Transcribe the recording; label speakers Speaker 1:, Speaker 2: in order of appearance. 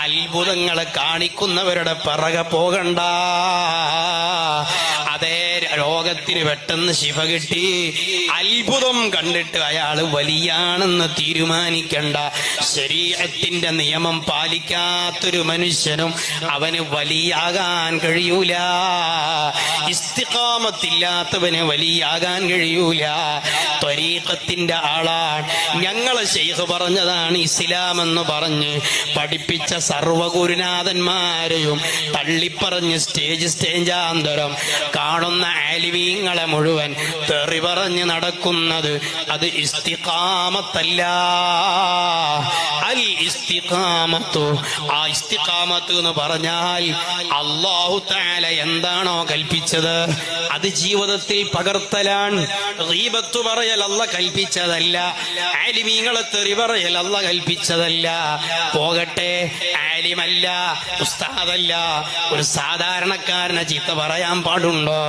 Speaker 1: അത്ഭുതങ്ങളെ കാണിക്കുന്നവരുടെ പിറകെ പോകണ്ട. അതേ രോഗത്തിന് പെട്ടെന്ന് ശിഫ കിട്ടി, അത്ഭുതം കണ്ടിട്ട് അയാള് വലിയാണെന്ന് തീരുമാനിക്കണ്ട. ശരീഅത്തിന്റെ നിയമം പാലിക്കാത്തൊരു മനുഷ്യനും അവന് വലിയാകാൻ കഴിയൂല. ഇസ്തിഖാമത്തില്ലാത്തവന് വലിയാകാൻ കഴിയൂല. ത്വരീഖത്തിന്റെ ആളാണ്. ഞങ്ങളെ ശൈഖ് പറഞ്ഞതാണ് ഇസ്ലാം എന്ന് പറഞ്ഞ് പഠിപ്പിച്ച സർവ്വഗുരുനാഥന്മാരെയും തള്ളിപ്പറഞ്ഞ് സ്റ്റേജാന്തരം കാണുന്ന ആലിമീങ്ങളെ മുഴുവൻ തെറി പറഞ്ഞ് നടക്കുന്നത് അത് ഇസ്തിഖാമത്തല്ല. അൽ ഇസ്തിഖാമത്തു, ആ ഇസ്തിഖാമത്ത് എന്ന് പറഞ്ഞാൽ അല്ലാഹു തആല എന്താണോ കൽപ്പിച്ചത് അത് ജീവിതത്തിൽ പകർത്തലാണ്. ഗീബത്ത് പറയൽ അല്ലാഹ് കൽപ്പിച്ചതല്ല, ആലിമീങ്ങളെ തെറി പറയൽ അല്ലാഹ് കൽപ്പിച്ചതല്ല. പോകട്ടെ, ആലിമല്ല, ഉസ്താദല്ല, ഒരു സാധാരണക്കാരനെ ചീത്ത പറയാൻ പാടുണ്ടോ?